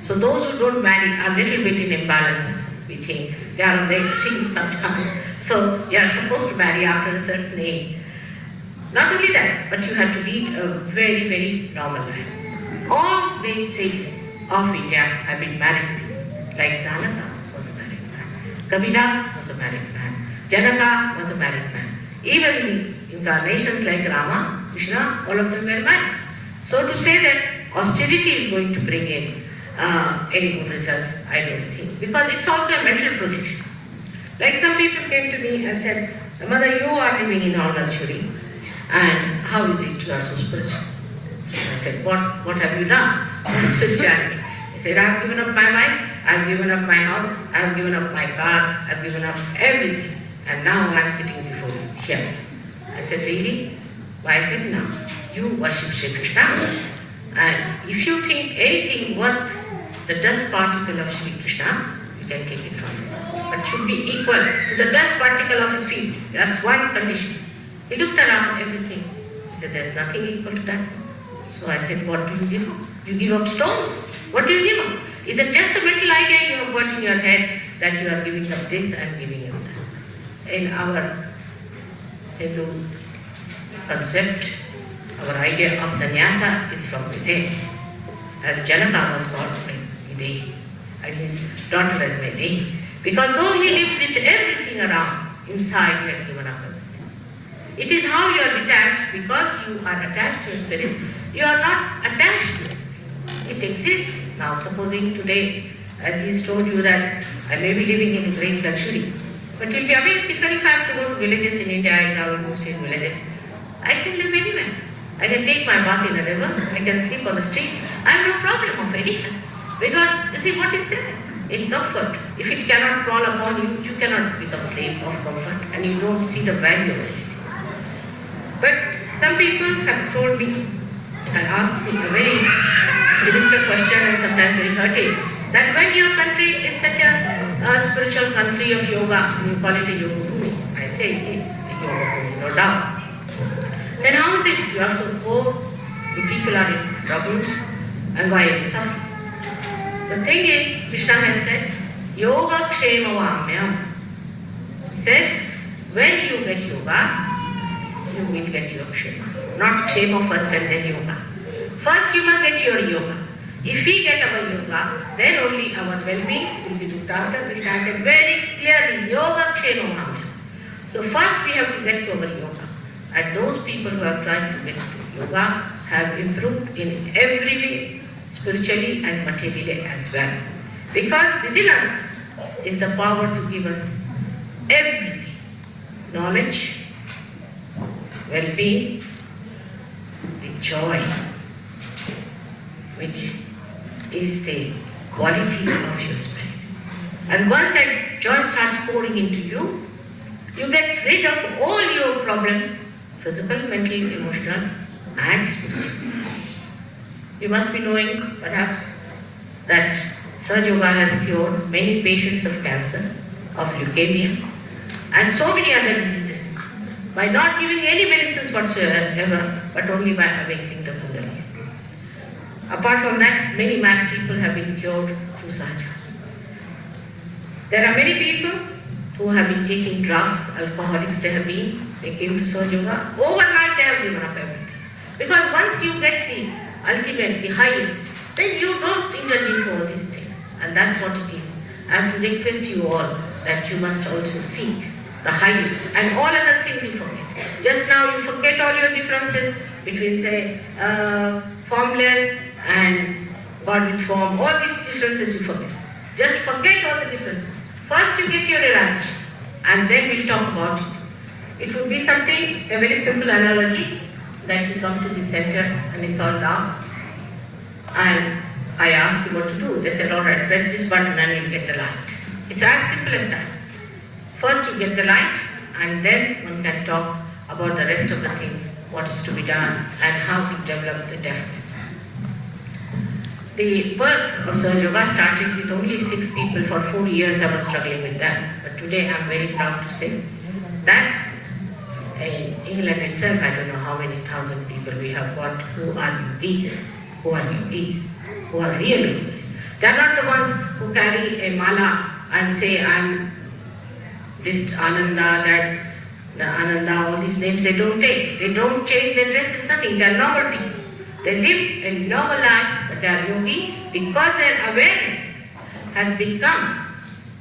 So those who don't marry are a little bit in imbalances, we think. They are on the extreme sometimes. So you are supposed to marry after a certain age. Not only that, but you have to lead a very, very normal life. All great sages of India have been married people. Like Nanaka was a married man. Kabira was a married man. Janaka was a married man. Even incarnations like Rama, Krishna, all of them were married. So to say that austerity is going to bring in any good results, I don't think. Because it's also a mental projection. Like some people came to me and said, Mother, you are living in all luxury. And how is it you are so spiritual? I said, what have you done for spirituality? He said, I have given up my wife, I have given up my house, I have given up my car, I have given up everything. And now I am sitting before you here. I said, really? Why? I said, no. You worship Sri Krishna. And if you think anything worth the dust particle of Sri Krishna, you can take it from his house. But should be equal to the dust particle of his feet. That's one condition. He looked around everything. He said, there's nothing equal to that. So I said, what do you give up? You give up stones. What do you give up? Is it just a mental idea you have got in your head that you are giving up this and giving up that? In our Hindu concept, our idea of sannyasa is from within. As Janaka was called by Videhi, and his daughter as Videhi. Because though he lived with everything around, inside he had given up everything. It is how you are detached, because you are attached to your spirit, you are not attached to it. It exists. Now supposing today, as he's told you that I may be living in great luxury, but you'll be amazed if I have to go to villages in India, I travel mostly in villages. I can live anywhere. I can take my bath in a river, I can sleep on the streets. I have no problem of any kind. Because, you see, what is there? In comfort. If it cannot fall upon you, you cannot become slave of comfort and you don't see the value of these things. But some people have told me and asked me a very sinister question and sometimes very hurting, that when your country is such a spiritual country of yoga, you call it a yoga bhumi. I say it is a yoga bhumi, no doubt. Then how is it you are so poor, the people are in trouble, and why are you suffering? The thing is, Krishna has said, yoga kshema vamyam. He said, when you get yoga, you will get your kshema. Not kshema first and then yoga. First you must get your yoga. If we get our yoga, then only our well-being will be looked after. Krishna said very clearly, yoga kshema vamyam. So first we have to get to our yoga. And those people who have tried to get to yoga have improved in every way, spiritually and materially as well. Because within us is the power to give us everything. Knowledge, well-being, the joy, which is the quality of your spirit. And once that joy starts pouring into you, you get rid of all your problems, physical, mental, emotional, and spiritual. You must be knowing, perhaps, that Sahaj Yoga has cured many patients of cancer, of leukemia, and so many other diseases, by not giving any medicines whatsoever, but only by awakening the Kundalini. Apart from that, many mad people have been cured through Sahaj Yoga. There are many people who have been taking drugs, alcoholics they came to Sahaj Yoga. Overnight they have given up everything. Because once you get the ultimate, the highest, then you don't indulge into all these things. And that's what it is. I have to request you all that you must also seek the highest. And all other things you forget. Just now you forget all your differences between, say, formless and God with form. All these differences you forget. Just forget all the differences. First you get your realization, and then we'll talk about it. It would be something, a very simple analogy, that you come to the center and it's all dark. And I asked you what to do. They said, all right, press this button and you'll get the light. It's as simple as that. First you get the light, and then one can talk about the rest of the things, what is to be done, and how to develop the deafness. The work of Sahaj Yoga started with only 6 people. For 4 years I was struggling with that. But today I'm very proud to say that in England itself, I don't know how many thousand people we have got who are yogis, who are real yogis. They are not the ones who carry a mala and say, I'm this Ananda, that Ananda, all these names they don't take. They don't change their dress, it's nothing. They are normal people. They live a normal life, but they are yogis because their awareness has become,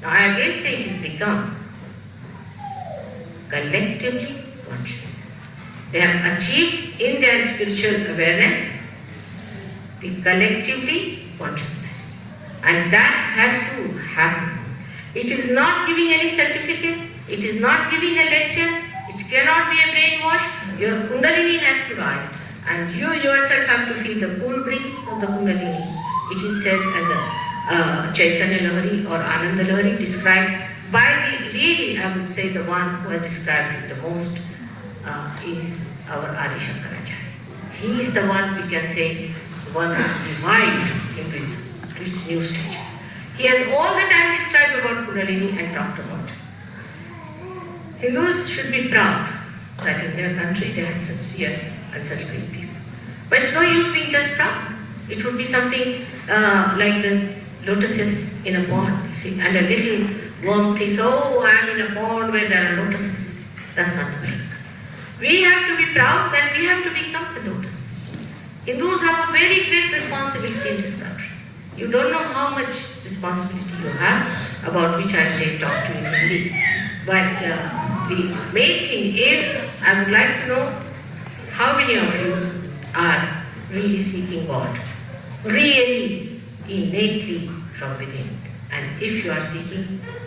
now I again say it has become, collectively conscious. They have achieved in their spiritual awareness the collectively consciousness. And that has to happen. It is not giving any certificate, it is not giving a lecture, it cannot be a brainwash. Your Kundalini has to rise. And you yourself have to feel the cool breeze of the Kundalini. It is said as the Chaitanya Lahari or Ananda Lahari, described by the, really I would say the one who has described it the most is our Adi Shankaracharya. He is the one, we can say, the one who revived into its new stage. He has all the time described about Kundalini and talked about it. Hindus should be proud that in their country they had such, yes, and such great people. But it's no use being just proud. It would be something like the lotuses in a pond, you see, and a little worm thinks, oh, I'm in a pond where there are lotuses. That's not the way. We have to be proud that we have to become the lotus. Hindus have a very great responsibility in this country. You don't know how much responsibility you have, about which I will talk to you in Hindi. But the main thing is, I would like to know how many of you are really seeking God, really, innately from within. And if you are seeking,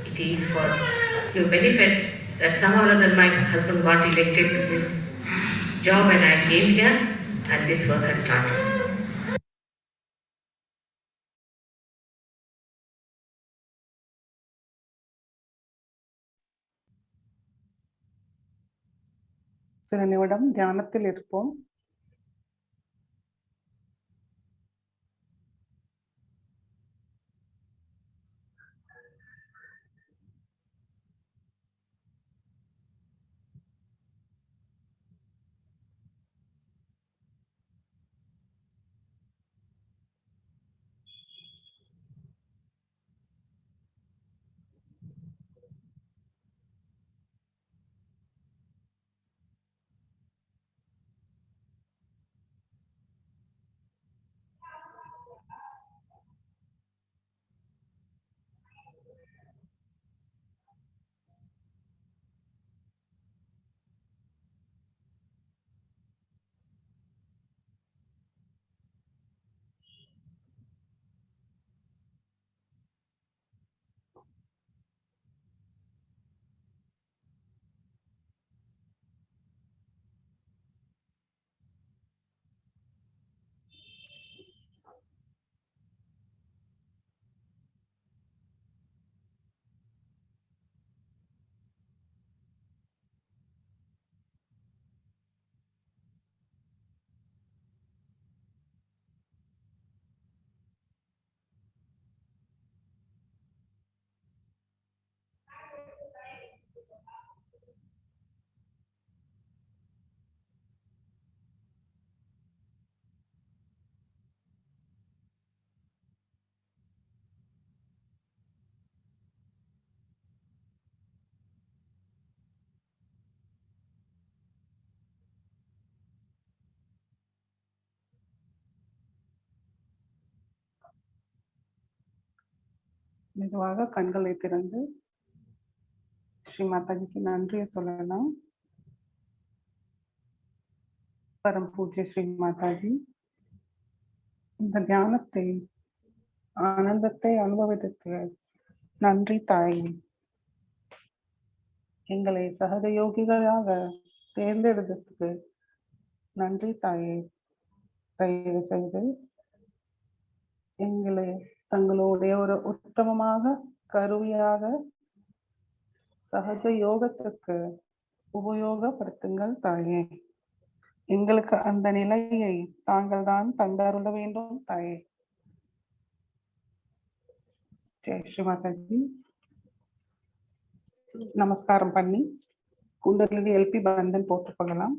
it is for your benefit that somehow or other my husband got elected to this job and I came here and this work has started. சில நிமிடம் தியானத்தில் இருப்போம். மெதுவாக கண்களை திறந்து ஸ்ரீ மாதாஜிக்கு நன்றியை சொல்லலாம். பரம் பூஜ்ய ஸ்ரீ மாதாஜி, இந்த தியானத்தை ஆனந்தத்தை அனுபவித்ததற்கு நன்றி தாய். எங்களை சகஜயோகிகளாக தேர்ந்தெடுத்ததுக்கு நன்றி தாயே. தயவு செய்து எங்களை தங்களுடைய ஒரு உத்தமமாக கருவியாக சகஜ யோகத்திற்கு உபயோகப்படுத்துங்கள் தாயே. எங்களுக்கு அந்த நிலையை தாங்கள் தான் தந்தருள வேண்டும் தாயே. ஜெய் ஸ்ரீ மாதாஜி. நமஸ்காரம் பண்ணி குண்டலினி எல்பி பந்தன் போட்டுக்கொள்ளலாம்.